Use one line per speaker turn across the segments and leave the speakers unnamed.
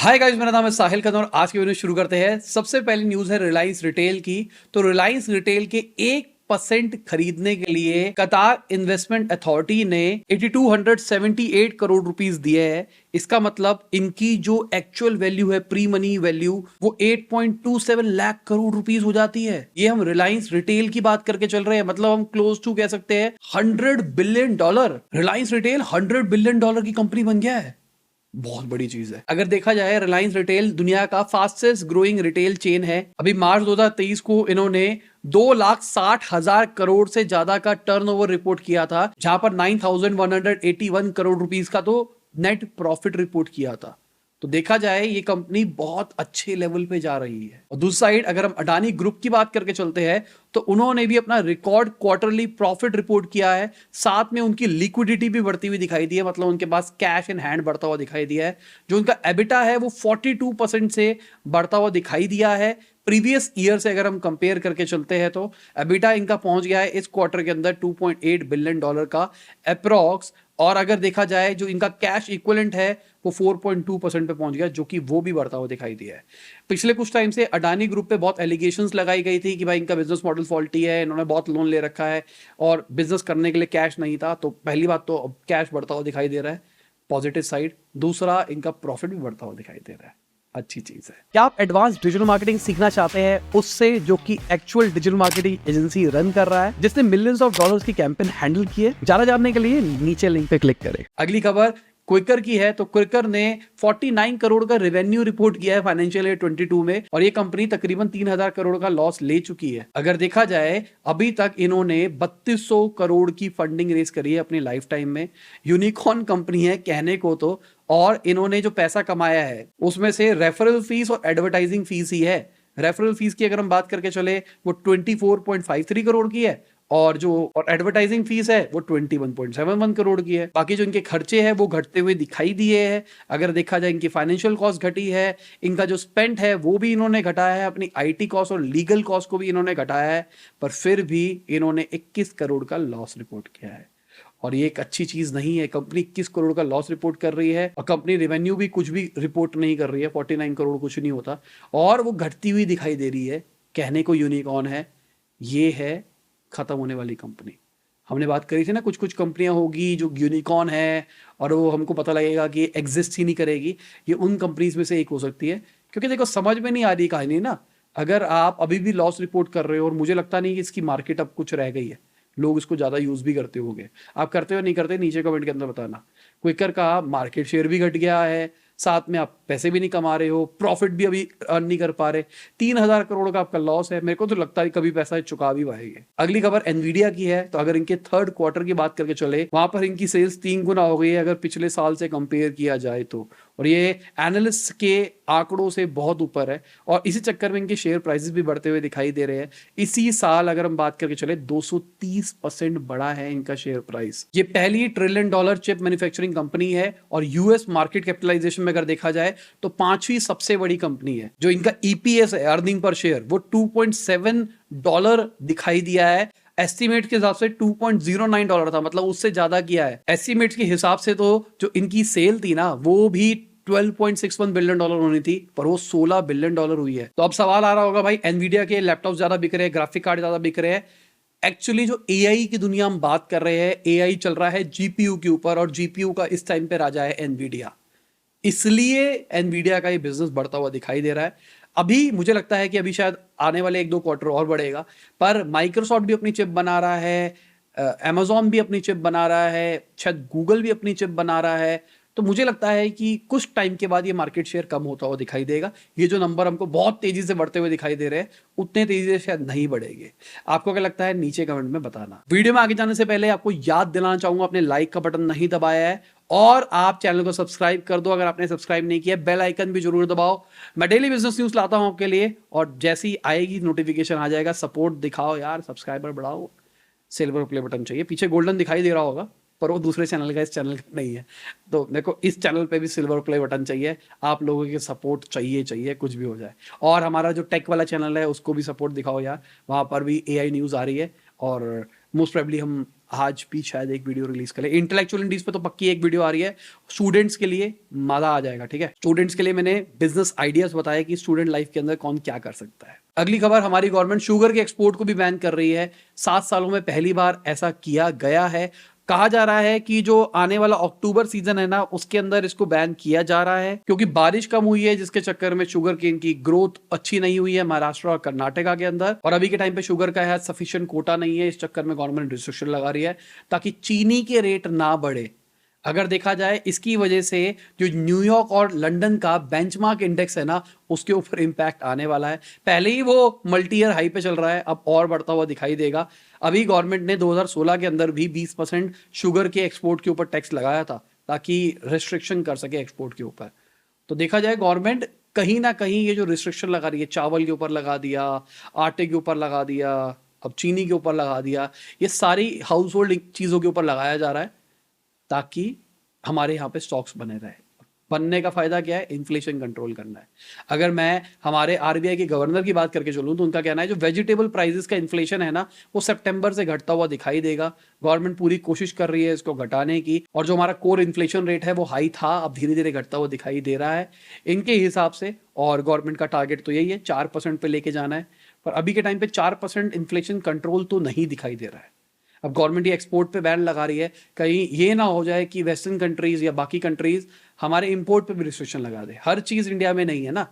Hi guys, मेरा नाम है साहिल खान और आज की वीडियो शुरू करते हैं। सबसे पहली न्यूज है रिलायंस रिटेल की। तो रिलायंस रिटेल के 1% खरीदने के लिए कतार इन्वेस्टमेंट अथॉरिटी ने 8278 करोड़ रुपीस दिए हैं। इसका मतलब इनकी जो एक्चुअल वैल्यू है, प्री मनी वैल्यू, वो 8.27 लाख करोड़ रुपीस हो जाती है। ये हम रिलायंस रिटेल की बात करके चल रहे हैं, मतलब हम क्लोज टू कह सकते हैं $100 बिलियन। रिलायंस रिटेल $100 बिलियन की कंपनी बन गया है। बहुत बड़ी चीज है। अगर देखा जाए, रिलायंस रिटेल दुनिया का फास्टेस्ट ग्रोइंग रिटेल चेन है। अभी मार्च 2023 को इन्होंने 2,60,000 करोड़ से ज्यादा का टर्नओवर रिपोर्ट किया था, जहां पर 9,181 करोड़ रुपीस का तो नेट प्रॉफिट रिपोर्ट किया था। तो देखा जाए, ये कंपनी बहुत अच्छे लेवल पे जा रही है। और दूसरी साइड अगर हम अडानी ग्रुप की बात करके चलते हैं, तो उन्होंने भी अपना रिकॉर्ड क्वार्टरली प्रॉफिट रिपोर्ट किया है। साथ में उनकी लिक्विडिटी भी बढ़ती हुई दिखाई दी है, मतलब उनके पास कैश इन हैंड बढ़ता हुआ दिखाई दिया है। जो उनका एबिटा है वो 42% से बढ़ता हुआ दिखाई दिया है। प्रीवियस ईयर से अगर हम कंपेयर करके चलते हैं, तो एबिटा इनका पहुंच गया है इस क्वार्टर के अंदर $2.8 बिलियन का अप्रॉक्स। और अगर देखा जाए, जो इनका कैश इक्विवेलेंट है वो 4.2% पे पहुंच गया, जो कि वो भी बढ़ता हुआ दिखाई दिया है। पिछले कुछ टाइम से अडानी ग्रुप पे बहुत एलिगेशंस लगाई गई थी कि भाई इनका बिजनेस मॉडल फॉल्टी है, इन्होंने बहुत लोन ले रखा है और बिजनेस करने के लिए कैश नहीं था। तो पहली बात तो अब कैश बढ़ता हुआ दिखाई दे रहा है, पॉजिटिव साइड। दूसरा, इनका प्रॉफिट भी बढ़ता हुआ दिखाई दे रहा है, अच्छी चीज है। क्या आप एडवांस डिजिटल मार्केटिंग सीखना चाहते हैं उससे, जो कि actual digital marketing agency run कर रहा है, जिसने मिलियंस ऑफ डॉलर्स की कैंपेन हैंडल की है? ज्यादा जानने के लिए नीचे लिंक पे क्लिक करें। अगली खबर क्विकर की है। तो क्विकर ने 49 करोड़ का रेवेन्यू रिपोर्ट किया है फाइनेंशियल ईयर 22 में, और ये कंपनी तकरीबन 3,000 करोड़ का लॉस ले चुकी है। अगर देखा जाए, अभी तक इन्होंने 3200 करोड़ की फंडिंग रेज करी है अपनी लाइफ टाइम में। यूनिकॉर्न कंपनी है कहने को तो, और इन्होंने जो पैसा कमाया है उसमें से रेफरल फीस और एडवर्टाइजिंग फीस ही है। रेफरल फीस की अगर हम बात करके चले, वो 24.53 करोड़ की है, और एडवर्टाइजिंग फीस है वो 21.71 करोड़ की है। बाकी जो इनके खर्चे हैं वो घटते हुए दिखाई दिए हैं। अगर देखा जाए, इनकी फाइनेंशियल कॉस्ट घटी है, इनका जो स्पेंड है वो भी इन्होंने घटाया है, अपनी आईटी कॉस्ट और लीगल कॉस्ट को भी इन्होंने घटाया है। पर फिर भी इन्होंने 21 करोड़ का लॉस रिपोर्ट किया है, और ये एक अच्छी चीज नहीं है। कंपनी 21 करोड़ का लॉस रिपोर्ट कर रही है, और कंपनी रेवेन्यू भी कुछ भी रिपोर्ट नहीं कर रही है। 49 करोड़ कुछ नहीं होता, और वो घटती हुई दिखाई दे रही है। कहने को यूनिकॉर्न है, ये है खत्म होने वाली कंपनी। हमने बात करी थी ना, कुछ कुछ कंपनियां होगी जो यूनिकॉर्न है और वो हमको पता लगेगा कि एग्जिस्ट ही नहीं करेगी। ये उन कंपनीज में से एक हो सकती है, क्योंकि देखो, समझ में नहीं आ रही कहानी ना। अगर आप अभी भी लॉस रिपोर्ट कर रहे हो, और मुझे लगता नहीं कि इसकी मार्केट अब कुछ रह गई है, लोग इसको ज्यादा यूज भी करते होंगे। आप करते हो नहीं करते, नीचे कमेंट के अंदर बताना। क्विकर का मार्केट शेयर भी घट गया है, साथ में आप पैसे भी नहीं कमा रहे हो, प्रॉफिट भी अभी अर्न नहीं कर पा रहे। 3,000 करोड़ का आपका लॉस है। मेरे को तो लगता है कभी पैसा चुका भी पाएंगे। अगली खबर एनवीडिया की है। तो अगर इनके थर्ड क्वार्टर की बात करके चले, वहां पर इनकी सेल्स 3 गुना हो गई है अगर पिछले साल से कंपेयर किया जाए तो, और ये एनालिस्ट के आंकड़ों से बहुत ऊपर है। और इसी चक्कर में इनके शेयर प्राइसेस भी बढ़ते हुए दिखाई दे रहे हैं। इसी साल अगर हम बात करके चले, 230% बढ़ा है इनका शेयर प्राइस। ये पहली $1 ट्रिलियन चिप मैन्युफैक्चरिंग कंपनी है, और यूएस मार्केट कैपिटलाइजेशन में अगर देखा जाए तो 5वीं सबसे बड़ी कंपनी है। जो इनका ईपीएस है, अर्निंग पर शेयर, वो $2.7 दिखाई दिया है। एस्टिमेट के हिसाब से $2.09 था, मतलब उससे ज्यादा किया है। एस्टिमेट के हिसाब से तो जो इनकी सेल थी ना, वो भी $12.61 बिलियन होनी थी, पर वो $16 बिलियन हुई है। तो अब सवाल आ रहा होगा, भाई एनवीडिया के लैपटॉप ज्यादा बिक रहे हैं, ग्राफिक कार्ड ज्यादा बिक रहे हैं। एक्चुअली जो एआई की दुनिया हम बात कर रहे हैं, एआई चल रहा है जीपीयू के ऊपर, और जीपीयू का इस टाइम पे राजा है एनवीडिया। इसलिए एनवीडिया का ये बिजनेस बढ़ता हुआ दिखाई दे रहा है। अभी मुझे लगता है कि अभी शायद आने वाले 1-2 क्वार्टर और बढ़ेगा। पर माइक्रोसॉफ्ट भी अपनी चिप बना रहा है, अमेजॉन भी अपनी चिप बना रहा है, शायद गूगल भी अपनी चिप बना रहा है। तो मुझे लगता है कि कुछ टाइम के बाद ये मार्केट शेयर कम होता हुआ दिखाई देगा। ये जो नंबर हमको बहुत तेजी से बढ़ते हुए दिखाई दे रहे हैं, उतने तेजी से शायद नहीं बढ़ेंगे। आपको क्या लगता है, नीचे कमेंट में बताना। वीडियो में आगे जाने से पहले आपको याद दिलाना चाहूंगा, अपने लाइक का बटन नहीं दबाया है, और आप चैनल को सब्सक्राइब कर दो अगर आपने सब्सक्राइब नहीं किया। बेल आइकन भी जरूर दबाओ। मैं डेली बिजनेस न्यूज लाता हूं आपके लिए, और जैसी आएगी नोटिफिकेशन आ जाएगा। सपोर्ट दिखाओ यार, सब्सक्राइबर बढ़ाओ। सिल्वर प्ले बटन चाहिए, पीछे गोल्डन दिखाई दे रहा होगा, पर वो दूसरे चैनल का, इस चैनल का नहीं है। तो मेरे को इस चैनल पे भी सिल्वर प्ले बटन चाहिए। आप लोगों की सपोर्ट चाहिए, कुछ भी हो जाए। और हमारा जो टेक वाला चैनल है उसको भी सपोर्ट दिखाओ यार, वहां पर भी एआई न्यूज आ रही है, और मोस्ट प्रोबेबली हम आज भी शायद एक वीडियो रिलीज करें। इंटेलेक्चुअल इंडीज पे तो पक्की एक वीडियो आ रही है, स्टूडेंट्स के लिए मजा आ जाएगा। ठीक है, स्टूडेंट्स के लिए मैंने बिजनेस आइडियाज बताया कि स्टूडेंट लाइफ के अंदर कौन क्या कर सकता है। अगली खबर, हमारी गवर्नमेंट शुगर के एक्सपोर्ट को भी बैन कर रही है। 7 सालों में पहली बार ऐसा किया गया है। कहा जा रहा है कि जो आने वाला अक्टूबर सीजन है ना, उसके अंदर इसको बैन किया जा रहा है क्योंकि बारिश कम हुई है, जिसके चक्कर में शुगर केन की ग्रोथ अच्छी नहीं हुई है महाराष्ट्र और कर्नाटका के अंदर। और अभी के टाइम पे शुगर का है सफिशिएंट कोटा नहीं है, इस चक्कर में गवर्नमेंट रिस्ट्रिक्शन लगा रही है ताकि चीनी के रेट ना बढ़े। अगर देखा जाए इसकी वजह से जो न्यूयॉर्क और लंदन का बेंचमार्क इंडेक्स है ना, उसके ऊपर इंपैक्ट आने वाला है। पहले ही वो मल्टी ईयर हाई पे चल रहा है, अब और बढ़ता हुआ दिखाई देगा। अभी गवर्नमेंट ने 2016 के अंदर भी 20% शुगर के एक्सपोर्ट के ऊपर टैक्स लगाया था ताकि रिस्ट्रिक्शन कर सके एक्सपोर्ट के ऊपर। तो देखा जाए गवर्नमेंट कहीं ना कहीं ये जो रिस्ट्रिक्शन लगा रही है, चावल के ऊपर लगा दिया, आटे के ऊपर लगा दिया, अब चीनी के ऊपर लगा दिया, ये सारी हाउस होल्ड चीज़ों के ऊपर लगाया जा रहा है ताकि हमारे यहाँ पे स्टॉक्स बने रहे। बनने का फायदा क्या है? इन्फ्लेशन कंट्रोल करना है। अगर मैं हमारे आरबीआई के गवर्नर की बात करके चलूँ तो उनका कहना है जो वेजिटेबल प्राइसेस का इन्फ्लेशन है ना, वो सितंबर से घटता हुआ दिखाई देगा। गवर्नमेंट पूरी कोशिश कर रही है इसको घटाने की, और जो हमारा कोर इन्फ्लेशन रेट है वो हाई था, अब धीरे धीरे घटता हुआ दिखाई दे रहा है इनके हिसाब से। और गवर्नमेंट का टारगेट तो यही है 4% पे लेके जाना है, पर अभी के टाइम पे 4% इन्फ्लेशन कंट्रोल तो नहीं दिखाई दे रहा है। अब गवर्नमेंट ये एक्सपोर्ट पे बैन लगा रही है, कहीं ये ना हो जाए कि वेस्टर्न कंट्रीज या बाकी कंट्रीज हमारे इंपोर्ट पे भी रिस्ट्रिक्शन लगा दे। हर चीज इंडिया में नहीं है ना,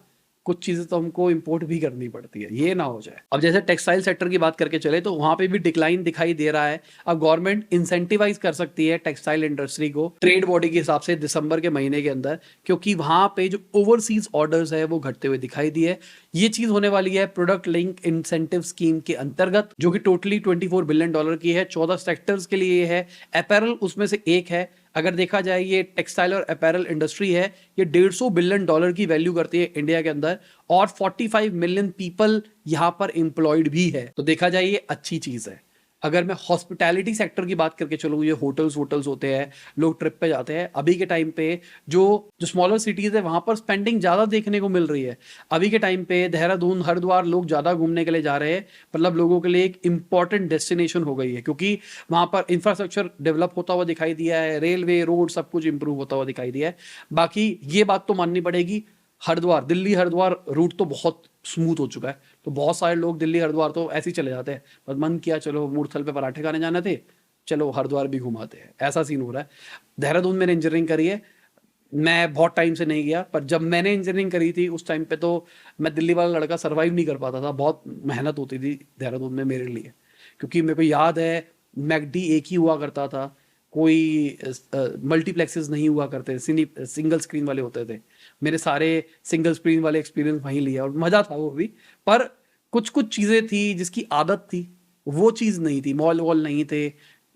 कुछ चीजें तो हमको इंपोर्ट भी करनी पड़ती है, ये ना हो जाए। अब जैसे टेक्सटाइल सेक्टर की बात करके चले तो वहां पे भी डिक्लाइन दिखाई दे रहा है। अब गवर्नमेंट इंसेंटिवाइज कर सकती है टेक्सटाइल इंडस्ट्री को ट्रेड बॉडी के हिसाब से दिसंबर के महीने के अंदर, क्योंकि वहां पे जो ओवरसीज ऑर्डर्स है वो घटते हुए दिखाई दिए। ये चीज होने वाली है प्रोडक्ट लिंक इंसेंटिव स्कीम के अंतर्गत, जो कि टोटली $24 बिलियन की है। 14 सेक्टर्स के लिए है, अपैरल उसमें से एक है। अगर देखा जाए ये टेक्सटाइल और अपैरल इंडस्ट्री है, ये $150 बिलियन की वैल्यू करती है इंडिया के अंदर, और 45 मिलियन पीपल यहां पर एम्प्लॉयड भी है। तो देखा जाए ये अच्छी चीज है। अगर मैं हॉस्पिटैलिटी सेक्टर की बात करके चलूँ, ये होटल्स होते हैं, लोग ट्रिप पे जाते हैं। अभी के टाइम पे जो स्मॉलर सिटीज है वहां पर स्पेंडिंग ज्यादा देखने को मिल रही है। अभी के टाइम पे देहरादून, हरिद्वार लोग ज्यादा घूमने के लिए जा रहे हैं, मतलब लोगों के लिए एक इंपॉर्टेंट डेस्टिनेशन हो गई है, क्योंकि वहां पर इंफ्रास्ट्रक्चर डेवलप होता हुआ दिखाई दिया है, रेलवे, रोड सब कुछ इंप्रूव होता हुआ दिखाई दिया है। बाकी ये बात तो माननी पड़ेगी, हरिद्वार, दिल्ली हरिद्वार रूट तो बहुत स्मूथ हो चुका है, तो बहुत सारे लोग दिल्ली हरिद्वार तो ऐसे ही चले जाते हैं, बस मन किया चलो मूर्थल पे पराठे खाने जाने थे, चलो हरिद्वार भी घुमाते हैं, ऐसा सीन हो रहा है। देहरादून मैंने इंजीनियरिंग करी है, मैं बहुत टाइम से नहीं गया, पर जब मैंने इंजीनियरिंग करी थी उस टाइम पे तो मैं दिल्ली वाला लड़का सर्वाइव नहीं कर पाता था, बहुत मेहनत होती थी देहरादून में मेरे लिए, क्योंकि मेरे को याद है मैकडी एक ही हुआ करता था, कोई मल्टीप्लेक्सेस नहीं हुआ करते, सिंगल स्क्रीन वाले होते थे। मेरे सारे सिंगल स्क्रीन वाले एक्सपीरियंस वहीं लिए और मज़ा था वो भी, पर कुछ कुछ चीज़ें थी जिसकी आदत थी, वो चीज़ नहीं थी। मॉल वॉल नहीं थे,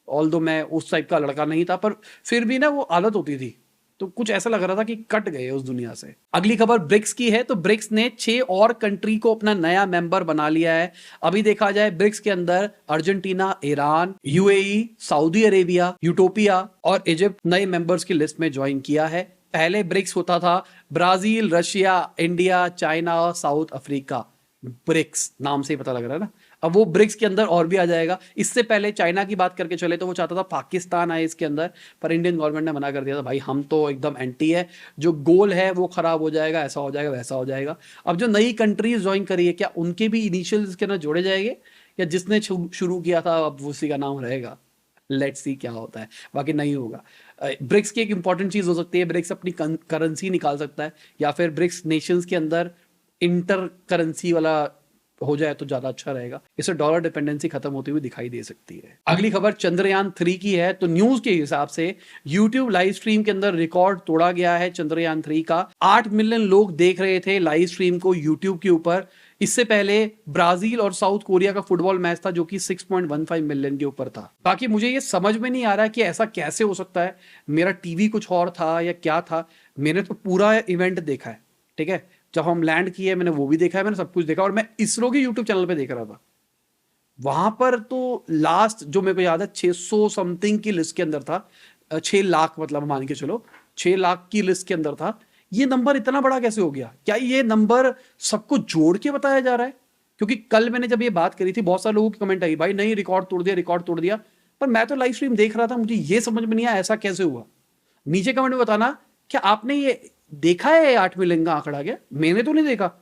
ऑल्दो मैं उस टाइप का लड़का नहीं था, पर फिर भी ना वो आदत होती थी, तो कुछ ऐसा लग रहा था कि कट गए उस दुनिया से। अगली खबर ब्रिक्स की है, तो ब्रिक्स ने 6 और कंट्री को अपना नया मेंबर बना लिया है। अभी देखा जाए ब्रिक्स के अंदर Argentina, Iran, UAE, Saudi Arabia, Utopia और इजिप्ट नए मेंबर्स की लिस्ट में ज्वाइन किया है। पहले ब्रिक्स होता था Brazil, Russia, India, China, South Africa. BRICS नाम से ही पता लग रहा है ना, अब वो ब्रिक्स के अंदर और भी आ जाएगा। इससे पहले चाइना की बात करके चले तो वो चाहता था पाकिस्तान आए इसके अंदर, पर इंडियन गवर्नमेंट ने मना कर दिया था, भाई हम तो एकदम एंटी है, जो गोल है वो खराब हो जाएगा, ऐसा हो जाएगा, वैसा हो जाएगा। अब जो नई कंट्रीज ज्वाइन करी है, क्या उनके भी इनिशियल इसके अंदर जोड़े जाएंगे, या जिसने शुरू किया था अब उसी का नाम रहेगा? लेट्स सी क्या होता है, बाकी नहीं होगा। ब्रिक्स की एक इंपॉर्टेंट चीज हो सकती है, ब्रिक्स अपनी करेंसी निकाल सकता है, या फिर ब्रिक्स नेशंस के अंदर इंटर करेंसी वाला हो जाए तो ज्यादा अच्छा रहेगा। इससे डॉलर डिपेंडेंसी खत्म होती हुई दिखाई दे सकती है। अगली खबर चंद्रयान 3 की है, तो न्यूज के हिसाब से YouTube लाइव स्ट्रीम के अंदर रिकॉर्ड तोड़ा गया है चंद्रयान 3 का। 8 मिलियन लोग देख रहे थे लाइव स्ट्रीम को YouTube के ऊपर। इससे पहले ब्राजील और साउथ कोरिया का फुटबॉल मैच था जो कि 6.15 मिलियन के ऊपर था। बाकी मुझे ये समझ में नहीं आ रहा कि ऐसा कैसे हो सकता है, मेरा टीवी कुछ और था या क्या था। मैंने तो पूरा इवेंट देखा है, ठीक है, जब हम लैंड किए मैंने वो भी देखा है, मैंने सब कुछ देखा, और मैं इसरो के यूट्यूब चैनल पे देख रहा था। वहां पर तो लास्ट जो मेरे को याद है 600 समथिंग की लिस्ट के अंदर था, 6 लाख मतलब मान के चलो 6 लाख की लिस्ट के अंदर था। ये नंबर इतना बड़ा कैसे हो गया? क्या ये नंबर सबको जोड़ के बताया जा रहा है? क्योंकि कल मैंने जब ये बात करी थी बहुत सारे लोगों की कमेंट आई, भाई नहीं रिकॉर्ड तोड़ दिया, रिकॉर्ड तोड़ दिया। पर मैं तो लाइव स्ट्रीम देख रहा था, मुझे ये समझ में नहीं आया ऐसा कैसे हुआ। नीचे कमेंट में बताना, क्या आपने ये देखा है 8 मिलियन का आंकड़ा? क्या मैंने तो नहीं देखा।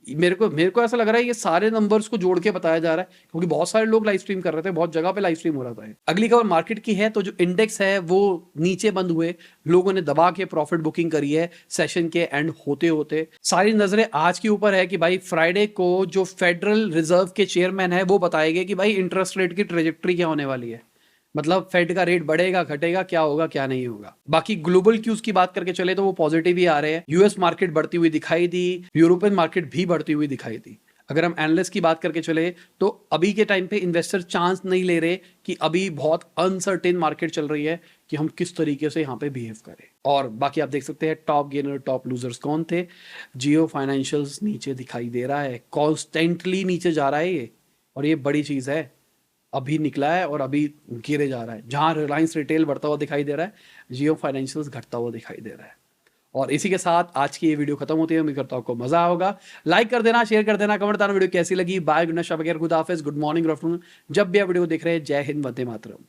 मेरे को ऐसा लग रहा है ये सारे नंबर्स को जोड़ के बताया जा रहा है, क्योंकि बहुत सारे लोग लाइव स्ट्रीम कर रहे थे, बहुत जगह पे लाइव स्ट्रीम हो रहा था। अगली खबर मार्केट की है, तो जो इंडेक्स है वो नीचे बंद हुए, लोगों ने दबा के प्रॉफिट बुकिंग करी है सेशन के एंड होते होते। सारी नजरें आज के ऊपर है कि भाई फ्राइडे को जो फेडरल रिजर्व के चेयरमैन है वो बताएंगे कि भाई इंटरेस्ट रेट की ट्रेजेक्ट्री क्या होने वाली है, मतलब फेड का रेट बढ़ेगा घटेगा, क्या होगा क्या नहीं होगा। बाकी ग्लोबल क्यूज की बात करके चले तो वो पॉजिटिव ही आ रहे हैं। यूएस मार्केट बढ़ती हुई दिखाई दी, यूरोपियन मार्केट भी बढ़ती हुई दिखाई दी। अगर हम एनालिस्ट की बात करके चले तो अभी के टाइम पे इन्वेस्टर चांस नहीं ले रहे कि अभी बहुत अनसर्टेन मार्केट चल रही है कि हम किस तरीके से यहाँ पे बिहेव करें। और बाकी आप देख सकते हैं टॉप गेनर टॉप लूजर्स कौन थे। जियो फाइनेंशियल्स नीचे दिखाई दे रहा है, कॉन्स्टेंटली नीचे जा रहा है ये, और ये बड़ी चीज है। अभी निकला है और अभी गिरे जा रहा है। जहां रिलायंस रिटेल बढ़ता हुआ दिखाई दे रहा है, जियो फाइनेंशियल्स घटता हुआ दिखाई दे रहा है। और इसी के साथ आज की ये वीडियो खत्म होती है। उम्मीद करता हूं आपको मजा होगा। लाइक कर देना, शेयर कर देना, कमेंट बताना वीडियो कैसी लगी। बाय, गुड नाइट, शब, गुड हाफिज, गुड मॉर्निंग, गुड आफ्टरनून, जब भी आप वीडियो को देख रहे हैं। जय हिंद, वंदे मातरम।